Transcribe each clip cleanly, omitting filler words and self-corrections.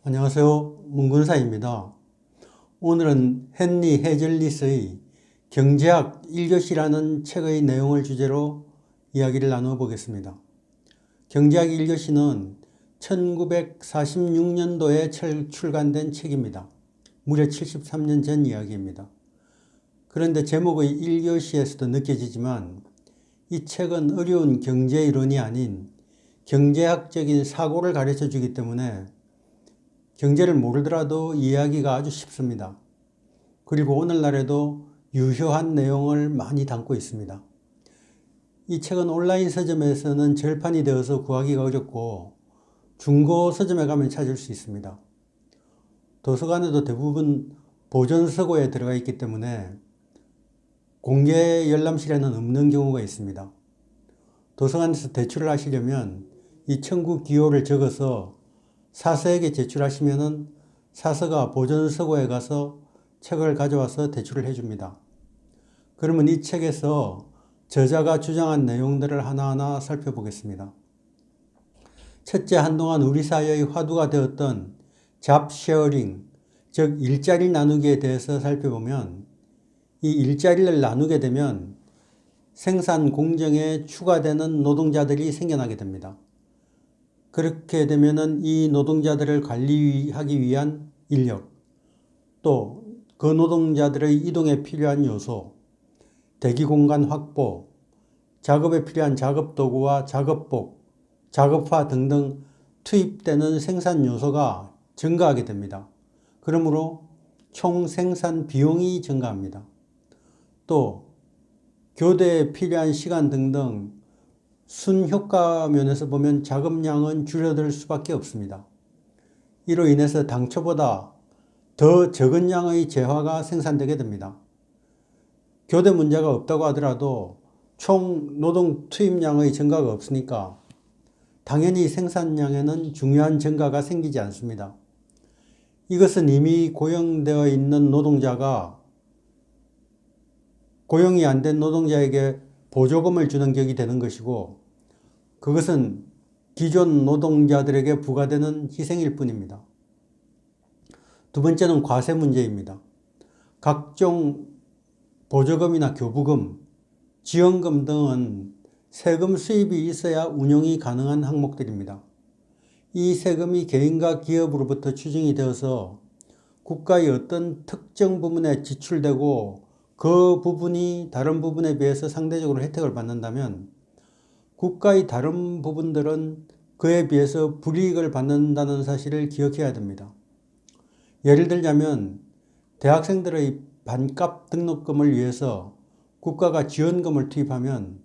안녕하세요. 문근사입니다. 오늘은 헨리 해즐릿의 경제학 1교시라는 책의 내용을 주제로 이야기를 나누어 보겠습니다. 경제학 1교시는 1946년도에 출간된 책입니다. 무려 73년 전 이야기입니다. 그런데 제목의 1교시에서도 느껴지지만 이 책은 어려운 경제이론이 아닌 경제학적인 사고를 가르쳐 주기 때문에 경제를 모르더라도 이해하기가 아주 쉽습니다. 그리고 오늘날에도 유효한 내용을 많이 담고 있습니다. 이 책은 온라인 서점에서는 절판이 되어서 구하기가 어렵고 중고 서점에 가면 찾을 수 있습니다. 도서관에도 대부분 보존서고에 들어가 있기 때문에 공개 열람실에는 없는 경우가 있습니다. 도서관에서 대출을 하시려면 이 청구 기호를 적어서 사서에게 제출하시면은 사서가 보존서고에 가서 책을 가져와서 대출을 해줍니다. 그러면 이 책에서 저자가 주장한 내용들을 하나하나 살펴보겠습니다. 첫째, 한동안 우리 사회의 화두가 되었던 잡 쉐어링, 즉 일자리 나누기에 대해서 살펴보면 이 일자리를 나누게 되면 생산 공정에 추가되는 노동자들이 생겨나게 됩니다. 그렇게 되면은 이 노동자들을 관리하기 위한 인력, 또 그 노동자들의 이동에 필요한 요소, 대기 공간 확보, 작업에 필요한 작업 도구와 작업복, 작업화 등등 투입되는 생산 요소가 증가하게 됩니다. 그러므로 총 생산 비용이 증가합니다. 또 교대에 필요한 시간 등등 순효과 면에서 보면 작업량은 줄어들 수밖에 없습니다. 이로 인해서 당초보다 더 적은 양의 재화가 생산되게 됩니다. 교대 문제가 없다고 하더라도 총 노동 투입량의 증가가 없으니까 당연히 생산량에는 중요한 증가가 생기지 않습니다. 이것은 이미 고용되어 있는 노동자가 고용이 안 된 노동자에게 보조금을 주는 격이 되는 것이고 그것은 기존 노동자들에게 부과되는 희생일 뿐입니다. 두 번째는 과세 문제입니다. 각종 보조금이나 교부금, 지원금 등은 세금 수입이 있어야 운용이 가능한 항목들입니다. 이 세금이 개인과 기업으로부터 추징이 되어서 국가의 어떤 특정 부분에 지출되고 그 부분이 다른 부분에 비해서 상대적으로 혜택을 받는다면 국가의 다른 부분들은 그에 비해서 불이익을 받는다는 사실을 기억해야 됩니다. 예를 들자면 대학생들의 반값 등록금을 위해서 국가가 지원금을 투입하면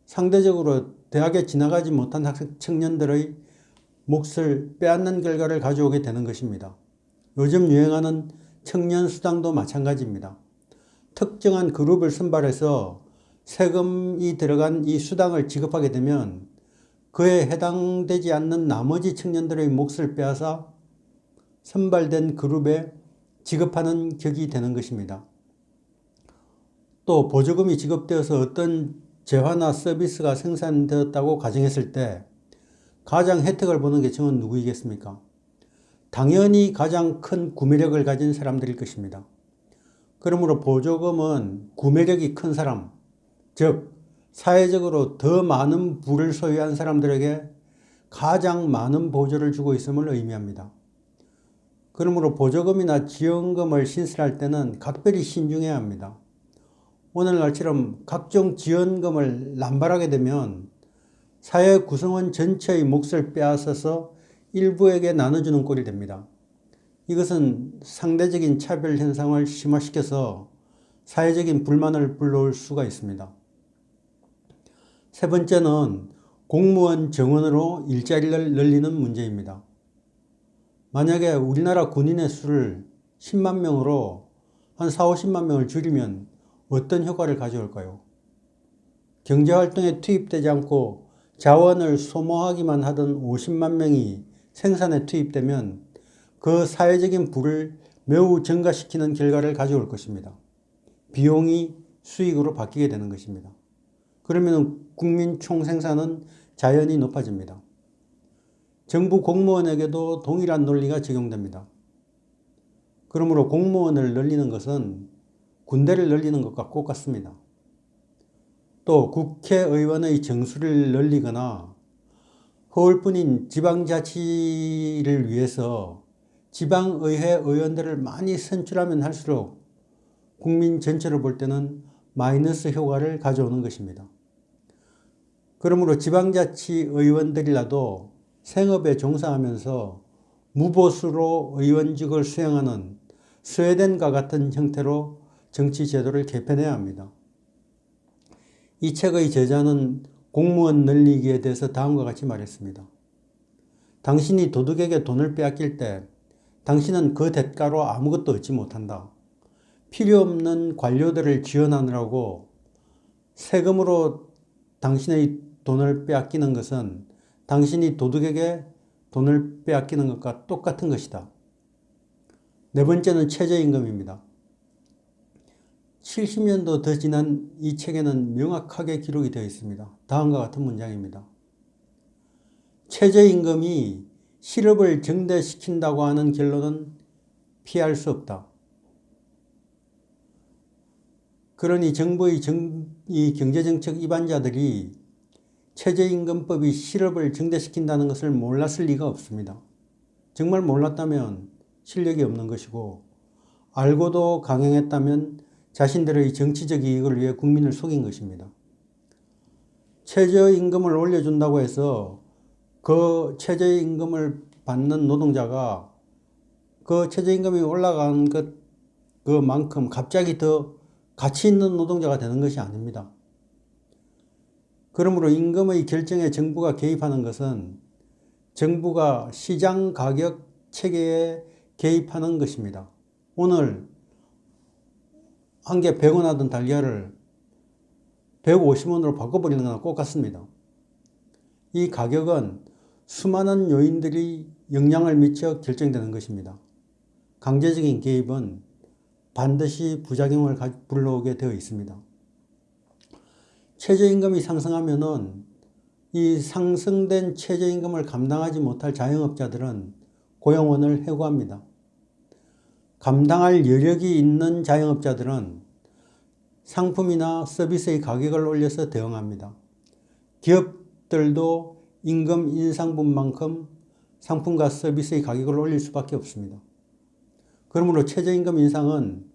상대적으로 대학에 지나가지 못한 청년들의 몫을 빼앗는 결과를 가져오게 되는 것입니다. 요즘 유행하는 청년수당도 마찬가지입니다. 특정한 그룹을 선발해서 세금이 들어간 이 수당을 지급하게 되면 그에 해당되지 않는 나머지 청년들의 몫을 빼앗아 선발된 그룹에 지급하는 격이 되는 것입니다. 또 보조금이 지급되어서 어떤 재화나 서비스가 생산되었다고 가정했을 때 가장 혜택을 보는 계층은 누구이겠습니까? 당연히 가장 큰 구매력을 가진 사람들일 것입니다. 그러므로 보조금은 구매력이 큰 사람, 즉 사회적으로 더 많은 부를 소유한 사람들에게 가장 많은 보조를 주고 있음을 의미합니다. 그러므로 보조금이나 지원금을 신설할 때는 각별히 신중해야 합니다. 오늘날처럼 각종 지원금을 남발하게 되면 사회 구성원 전체의 몫을 빼앗아서 일부에게 나눠주는 꼴이 됩니다. 이것은 상대적인 차별 현상을 심화시켜서 사회적인 불만을 불러올 수가 있습니다. 세 번째는 공무원 정원으로 일자리를 늘리는 문제입니다. 만약에 우리나라 군인의 수를 10만 명으로 한 4, 50만 명을 줄이면 어떤 효과를 가져올까요? 경제활동에 투입되지 않고 자원을 소모하기만 하던 50만 명이 생산에 투입되면 그 사회적인 부를 매우 증가시키는 결과를 가져올 것입니다. 비용이 수익으로 바뀌게 되는 것입니다. 그러면 국민 총생산은 자연히 높아집니다. 정부 공무원에게도 동일한 논리가 적용됩니다. 그러므로 공무원을 늘리는 것은 군대를 늘리는 것과 똑같습니다. 또 국회의원의 정수를 늘리거나 허울뿐인 지방자치를 위해서 지방의회 의원들을 많이 선출하면 할수록 국민 전체로 볼 때는 마이너스 효과를 가져오는 것입니다. 그러므로 지방자치 의원들이라도 생업에 종사하면서 무보수로 의원직을 수행하는 스웨덴과 같은 형태로 정치 제도를 개편해야 합니다. 이 책의 저자는 공무원 늘리기에 대해서 다음과 같이 말했습니다. 당신이 도둑에게 돈을 빼앗길 때 당신은 그 대가로 아무것도 얻지 못한다. 필요 없는 관료들을 지원하느라고 세금으로 당신의 돈을 빼앗기는 것은 당신이 도둑에게 돈을 빼앗기는 것과 똑같은 것이다. 네 번째는 최저임금입니다. 70년도 더 지난 이 책에는 명확하게 기록이 되어 있습니다. 다음과 같은 문장입니다. 최저임금이 실업을 증대시킨다고 하는 결론은 피할 수 없다. 그러니 정부의 이 경제정책 입안자들이 최저임금법이 실업을 증대시킨다는 것을 몰랐을 리가 없습니다. 정말 몰랐다면 실력이 없는 것이고 알고도 강행했다면 자신들의 정치적 이익을 위해 국민을 속인 것입니다. 최저임금을 올려준다고 해서 그 최저임금을 받는 노동자가 그 최저임금이 올라간 그만큼 갑자기 더 가치 있는 노동자가 되는 것이 아닙니다. 그러므로 임금의 결정에 정부가 개입하는 것은 정부가 시장 가격 체계에 개입하는 것입니다. 오늘 한 개 100원 하던 달걀을 150원으로 바꿔버리는 거나 똑같습니다. 이 가격은 수많은 요인들이 영향을 미쳐 결정되는 것입니다. 강제적인 개입은 반드시 부작용을 불러오게 되어 있습니다. 최저임금이 상승하면은 이 상승된 최저임금을 감당하지 못할 자영업자들은 고용원을 해고합니다. 감당할 여력이 있는 자영업자들은 상품이나 서비스의 가격을 올려서 대응합니다. 기업들도 임금 인상분만큼 상품과 서비스의 가격을 올릴 수밖에 없습니다. 그러므로 최저임금 인상은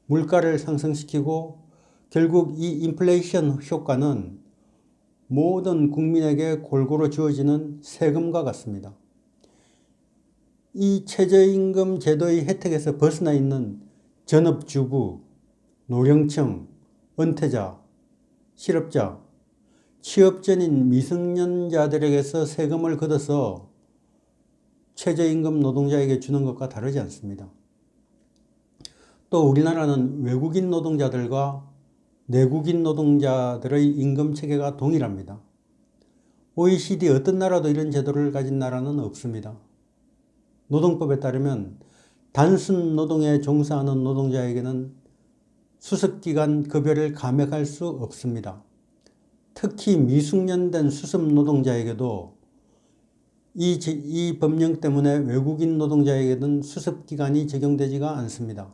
물가를 상승시키고 결국 이 인플레이션 효과는 모든 국민에게 골고루 주어지는 세금과 같습니다. 이 최저임금 제도의 혜택에서 벗어나 있는 전업주부, 노령층, 은퇴자, 실업자, 취업 전인 미성년자들에게서 세금을 걷어서 최저임금 노동자에게 주는 것과 다르지 않습니다. 또 우리나라는 외국인 노동자들과 내국인 노동자들의 임금 체계가 동일합니다. OECD 어떤 나라도 이런 제도를 가진 나라는 없습니다. 노동법에 따르면 단순 노동에 종사하는 노동자에게는 수습기간 급여를 감액할 수 없습니다. 특히 미숙련된 수습 노동자에게도 이 법령 때문에 외국인 노동자에게는 수습기간이 적용되지가 않습니다.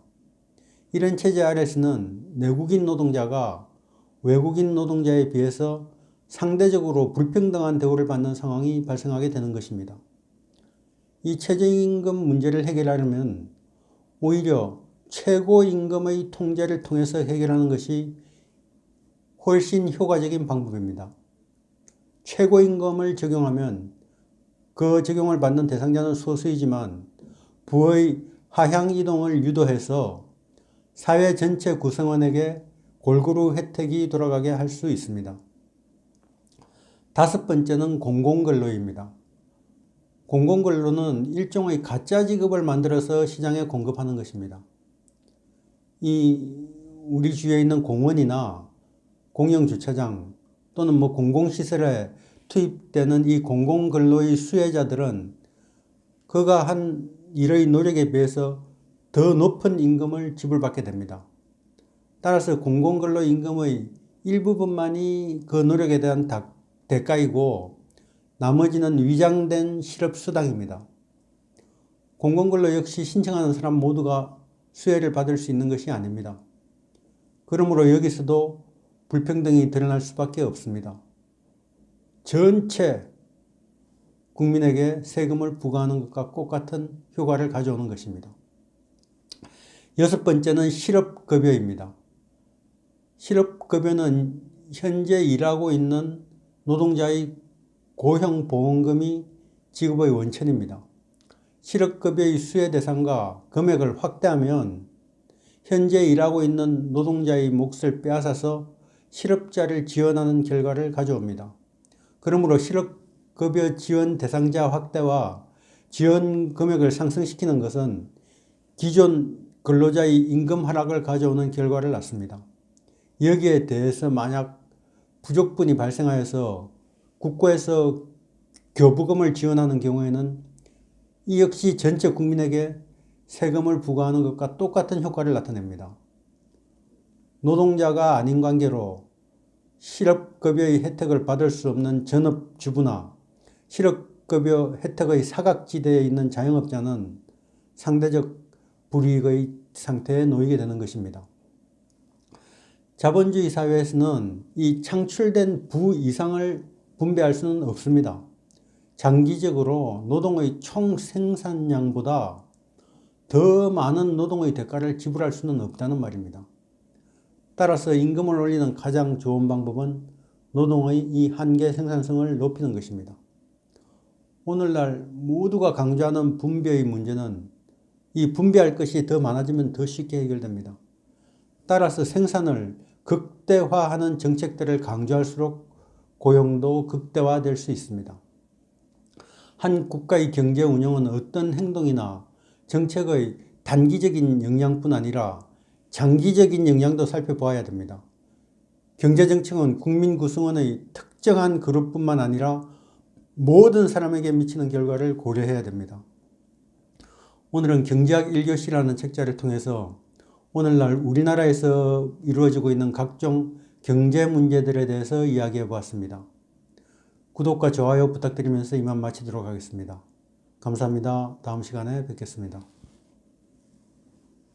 이런 체제 아래서는 내국인 노동자가 외국인 노동자에 비해서 상대적으로 불평등한 대우를 받는 상황이 발생하게 되는 것입니다. 이 최저임금 문제를 해결하려면 오히려 최고임금의 통제를 통해서 해결하는 것이 훨씬 효과적인 방법입니다. 최고임금을 적용하면 그 적용을 받는 대상자는 소수이지만 부의 하향 이동을 유도해서 사회 전체 구성원에게 골고루 혜택이 돌아가게 할 수 있습니다. 다섯 번째는 공공근로입니다. 공공근로는 일종의 가짜 직업을 만들어서 시장에 공급하는 것입니다. 우리 주위에 있는 공원이나 공영주차장 또는 공공시설에 투입되는 이 공공근로의 수혜자들은 그가 한 일의 노력에 비해서 더 높은 임금을 지불받게 됩니다. 따라서 공공근로 임금의 일부분만이 그 노력에 대한 대가이고 나머지는 위장된 실업수당입니다. 공공근로 역시 신청하는 사람 모두가 수혜를 받을 수 있는 것이 아닙니다. 그러므로 여기서도 불평등이 드러날 수밖에 없습니다. 전체 국민에게 세금을 부과하는 것과 똑같은 효과를 가져오는 것입니다. 여섯 번째는 실업급여입니다. 실업급여는 현재 일하고 있는 노동자의 고용보험금이 지급의 원천입니다. 실업급여의 수혜 대상과 금액을 확대하면 현재 일하고 있는 노동자의 몫을 빼앗아서 실업자를 지원하는 결과를 가져옵니다. 그러므로 실업급여 지원 대상자 확대와 지원 금액을 상승시키는 것은 기존 근로자의 임금 하락을 가져오는 결과를 낳습니다. 여기에 대해서 만약 부족분이 발생하여서 국고에서 교부금을 지원하는 경우에는 이 역시 전체 국민에게 세금을 부과하는 것과 똑같은 효과를 나타냅니다. 노동자가 아닌 관계로 실업급여의 혜택을 받을 수 없는 전업주부나 실업급여 혜택의 사각지대에 있는 자영업자는 상대적 불이익의 상태에 놓이게 되는 것입니다. 자본주의 사회에서는 이 창출된 부 이상을 분배할 수는 없습니다. 장기적으로 노동의 총 생산량보다 더 많은 노동의 대가를 지불할 수는 없다는 말입니다. 따라서 임금을 올리는 가장 좋은 방법은 노동의 이 한계 생산성을 높이는 것입니다. 오늘날 모두가 강조하는 분배의 문제는 이 분배할 것이 더 많아지면 더 쉽게 해결됩니다. 따라서 생산을 극대화하는 정책들을 강조할수록 고용도 극대화될 수 있습니다. 한 국가의 경제 운영은 어떤 행동이나 정책의 단기적인 영향뿐 아니라 장기적인 영향도 살펴보아야 됩니다. 경제정책은 국민 구성원의 특정한 그룹뿐만 아니라 모든 사람에게 미치는 결과를 고려해야 됩니다. 오늘은 경제학 1교시라는 책자를 통해서 오늘날 우리나라에서 이루어지고 있는 각종 경제 문제들에 대해서 이야기해 보았습니다. 구독과 좋아요 부탁드리면서 이만 마치도록 하겠습니다. 감사합니다. 다음 시간에 뵙겠습니다.